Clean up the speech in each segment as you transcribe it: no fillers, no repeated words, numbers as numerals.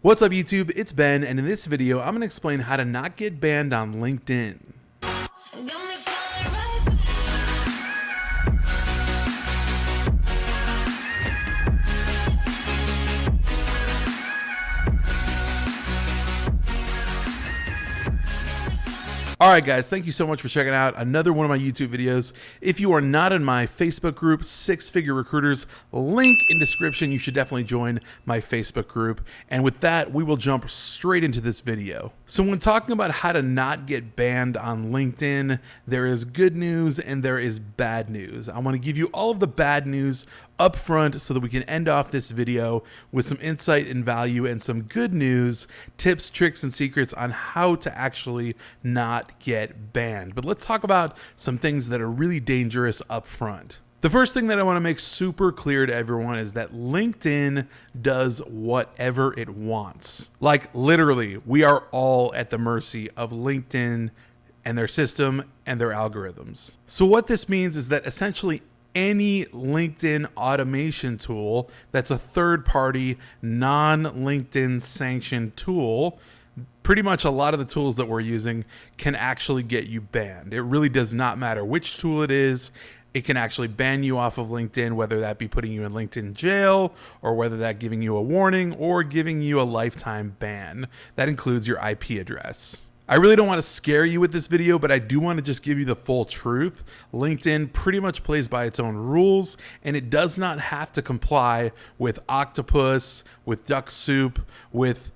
What's up YouTube, it's Ben, and in this video, I'm going to explain how to not get banned on LinkedIn. Alright guys, thank you so much for checking out another one of my YouTube videos. If you are not in my Facebook group, Six Figure Recruiters, link in description, you should definitely join my Facebook group. And with that, we will jump straight into this video. So when talking about how to not get banned on LinkedIn, there is good news and there is bad news. I want to give you all of the bad news up front so that we can end off this video with some insight and value and some good news, tips, tricks, and secrets on how to actually not get banned. But let's talk about some things that are really dangerous up front. The first thing that I want to make super clear to everyone is that LinkedIn does whatever it wants. Like literally, we are all at the mercy of LinkedIn and their system and their algorithms. So what this means is that essentially any LinkedIn automation tool that's a third-party, non-LinkedIn sanctioned tool, pretty much a lot of the tools that we're using can actually get you banned. It really does not matter which tool it is. It can actually ban you off of LinkedIn, whether that be putting you in LinkedIn jail or whether that giving you a warning or giving you a lifetime ban. That includes your IP address. I really don't want to scare you with this video, but I do want to just give you the full truth. LinkedIn pretty much plays by its own rules, and it does not have to comply with Octopus, with DuckSoup, with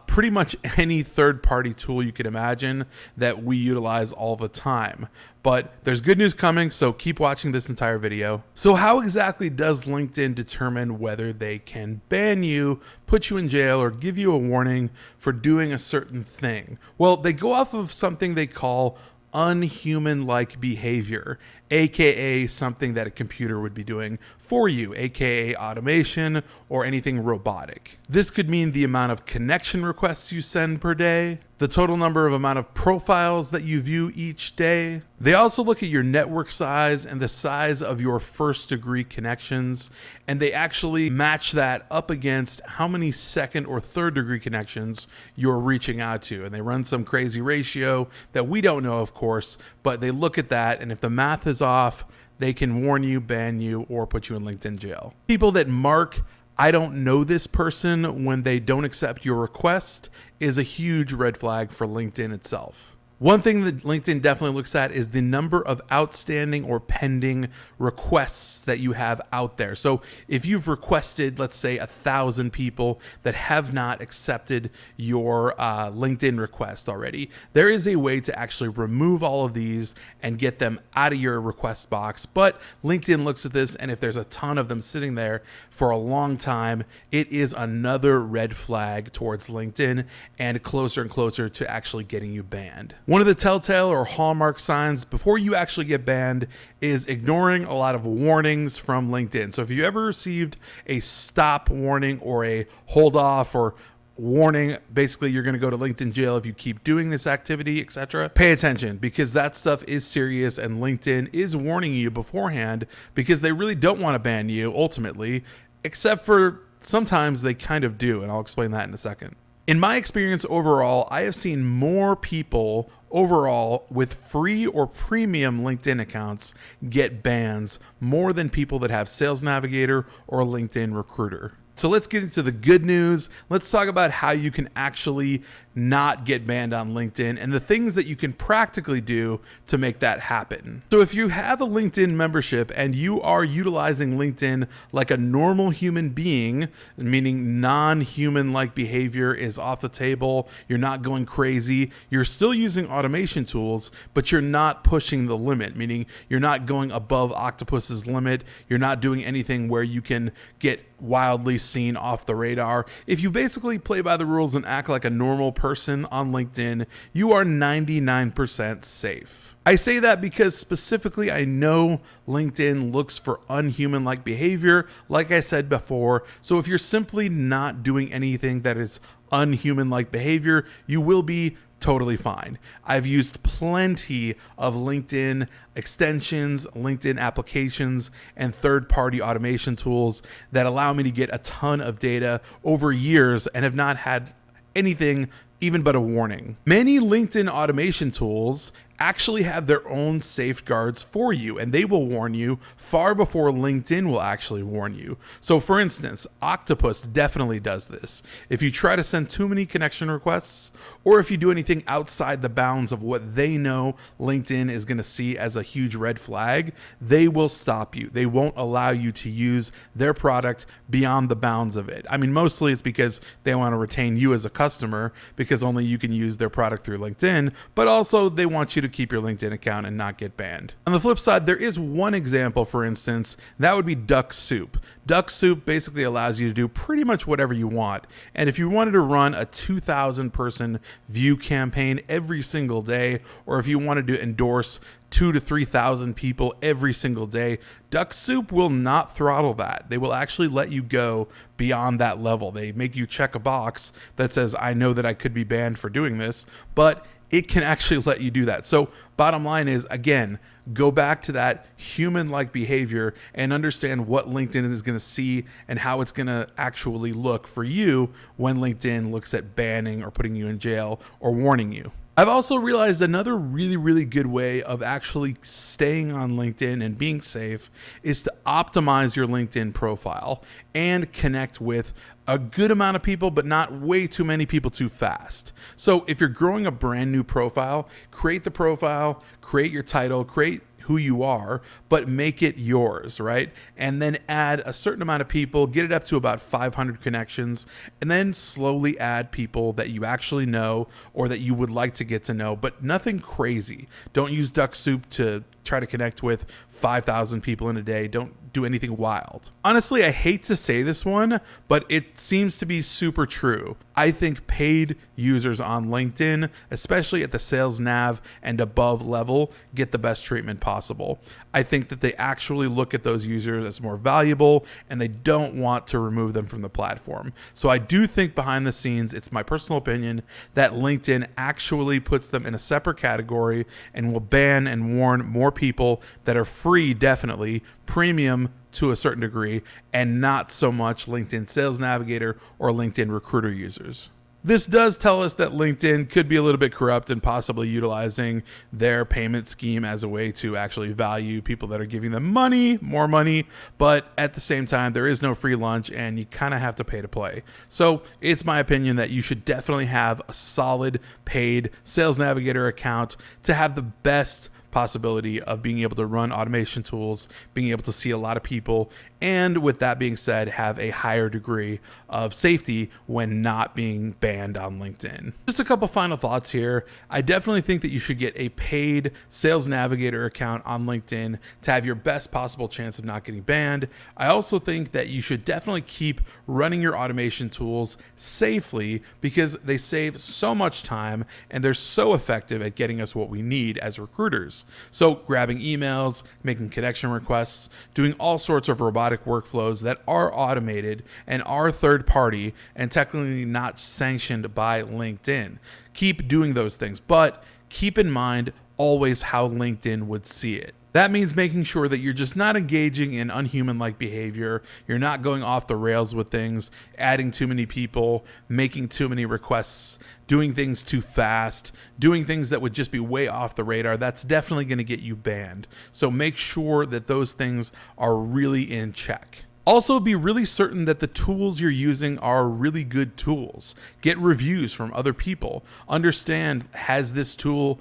pretty much any third-party tool you can imagine that we utilize all the time. But there's good news coming, so keep watching this entire video. So how exactly does LinkedIn determine whether they can ban you, put you in jail, or give you a warning for doing a certain thing? Well, they go off of something they call unhuman-like behavior, aka something that a computer would be doing for you, aka automation or anything robotic. This could mean the amount of connection requests you send per day, the total number of amount of profiles that you view each day. They also look at your network size and the size of your first degree connections, and they actually match that up against how many second or third degree connections you're reaching out to. And they run some crazy ratio that we don't know, of course, but they look at that, and if the math is off, they can warn you, ban you, or put you in LinkedIn jail. People that mark "I don't know this person" when they don't accept your request is a huge red flag for LinkedIn itself. One thing that LinkedIn definitely looks at is the number of outstanding or pending requests that you have out there. So if you've requested, let's say 1,000 people that have not accepted your LinkedIn request already, there is a way to actually remove all of these and get them out of your request box. But LinkedIn looks at this, and if there's a ton of them sitting there for a long time, it is another red flag towards LinkedIn and closer to actually getting you banned. One of the telltale or hallmark signs before you actually get banned is ignoring a lot of warnings from LinkedIn. So if you ever received a stop warning or a hold off or warning, basically you're going to go to LinkedIn jail if you keep doing this activity, etc., pay attention, because that stuff is serious and LinkedIn is warning you beforehand because they really don't want to ban you ultimately, except for sometimes they kind of do, and I'll explain that in a second. In my experience overall, I have seen more people overall with free or premium LinkedIn accounts get bans more than people that have Sales Navigator or LinkedIn Recruiter. So let's get into the good news. Let's talk about how you can actually not get banned on LinkedIn and the things that you can practically do to make that happen. So if you have a LinkedIn membership and you are utilizing LinkedIn like a normal human being, meaning non-human-like behavior is off the table, you're not going crazy, you're still using automation tools, but you're not pushing the limit, meaning you're not going above Octopus's limit, you're not doing anything where you can get wildly seen off the radar. If you basically play by the rules and act like a normal person on LinkedIn, you are 99% safe. I say that because specifically I know LinkedIn looks for unhuman-like behavior, like I said before. So if you're simply not doing anything that is unhuman-like behavior, you will be totally fine. I've used plenty of LinkedIn extensions, LinkedIn applications, and third-party automation tools that allow me to get a ton of data over years and have not had anything even but a warning. Many LinkedIn automation tools actually have their own safeguards for you, and they will warn you far before LinkedIn will actually warn you. So for instance, Octopus definitely does this. If you try to send too many connection requests, or if you do anything outside the bounds of what they know LinkedIn is going to see as a huge red flag, they will stop you. They won't allow you to use their product beyond the bounds of it. I mean, mostly it's because they want to retain you as a customer, because only you can use their product through LinkedIn, but also they want you to keep your LinkedIn account and not get banned. On the flip side, there is one example, for instance, that would be Duck Soup. Duck Soup basically allows you to do pretty much whatever you want. And if you wanted to run a 2,000 person view campaign every single day, or if you wanted to endorse 2,000 to 3,000 people every single day, Duck Soup will not throttle that. They will actually let you go beyond that level. They make you check a box that says, I know that I could be banned for doing this, but it can actually let you do that. So bottom line is, again, go back to that human-like behavior and understand what LinkedIn is going to see and how it's going to actually look for you when LinkedIn looks at banning or putting you in jail or warning you. I've also realized another really good way of actually staying on LinkedIn and being safe is to optimize your LinkedIn profile and connect with a good amount of people, but not way too many people too fast. So if you're growing a brand new profile, create the profile, create your title, create who you are, but make it yours, right? And then add a certain amount of people, get it up to about 500 connections, and then slowly add people that you actually know or that you would like to get to know, but nothing crazy. Don't use Duck Soup to try to connect with 5,000 people in a day. Don't do anything wild. Honestly, I hate to say this one, but it seems to be super true. I think paid users on LinkedIn, especially at the sales nav and above level, get the best treatment possible. I think that they actually look at those users as more valuable and they don't want to remove them from the platform. So I do think behind the scenes, it's my personal opinion that LinkedIn actually puts them in a separate category and will ban and warn more people that are free, definitely, premium to a certain degree, and not so much LinkedIn Sales Navigator or LinkedIn Recruiter users. This does tell us that LinkedIn could be a little bit corrupt and possibly utilizing their payment scheme as a way to actually value people that are giving them money, more money, but at the same time, there is no free lunch and you kind of have to pay to play. So it's my opinion that you should definitely have a solid paid Sales Navigator account to have the best possibility of being able to run automation tools, being able to see a lot of people, and with that being said, have a higher degree of safety when not being banned on LinkedIn. Just a couple final thoughts here. I definitely think that you should get a paid Sales Navigator account on LinkedIn to have your best possible chance of not getting banned. I also think that you should definitely keep running your automation tools safely because they save so much time and they're so effective at getting us what we need as recruiters. So grabbing emails, making connection requests, doing all sorts of robotic workflows that are automated and are third party and technically not sanctioned by LinkedIn. Keep doing those things, but keep in mind always how LinkedIn would see it. That means making sure that you're just not engaging in unhuman-like behavior. You're not going off the rails with things, adding too many people, making too many requests, doing things too fast, doing things that would just be way off the radar. That's definitely going to get you banned. So make sure that those things are really in check. Also, be really certain that the tools you're using are really good tools. Get reviews from other people. Understand, has this tool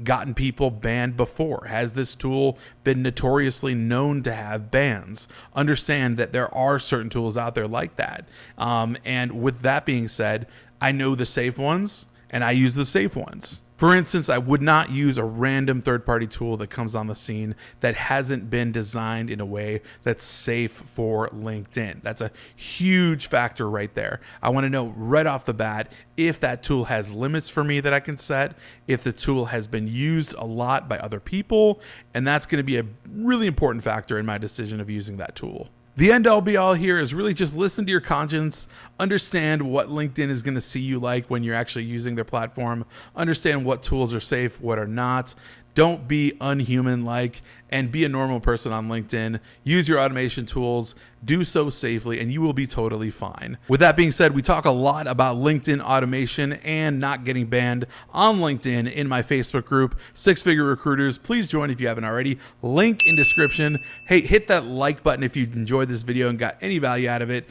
gotten people banned before? Has this tool been notoriously known to have bans? Understand that there are certain tools out there like that. And with that being said, I know the safe ones and I use the safe ones. For instance, I would not use a random third-party tool that comes on the scene that hasn't been designed in a way that's safe for LinkedIn. That's a huge factor right there. I want to know right off the bat if that tool has limits for me that I can set, if the tool has been used a lot by other people, and that's going to be a really important factor in my decision of using that tool. The end all be all here is really just listen to your conscience, understand what LinkedIn is going to see you like when you're actually using their platform, understand what tools are safe, what are not. Don't be unhuman like, and be a normal person on LinkedIn. Use your automation tools, do so safely, and you will be totally fine. With that being said, we talk a lot about LinkedIn automation and not getting banned on LinkedIn in my Facebook group, Six Figure Recruiters. Please join if you haven't already. Link in description. Hey, hit that like button if you enjoyed this video and got any value out of it.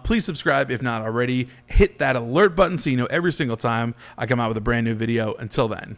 Please subscribe if not already. Hit that alert button so you know every single time I come out with a brand new video. Until then.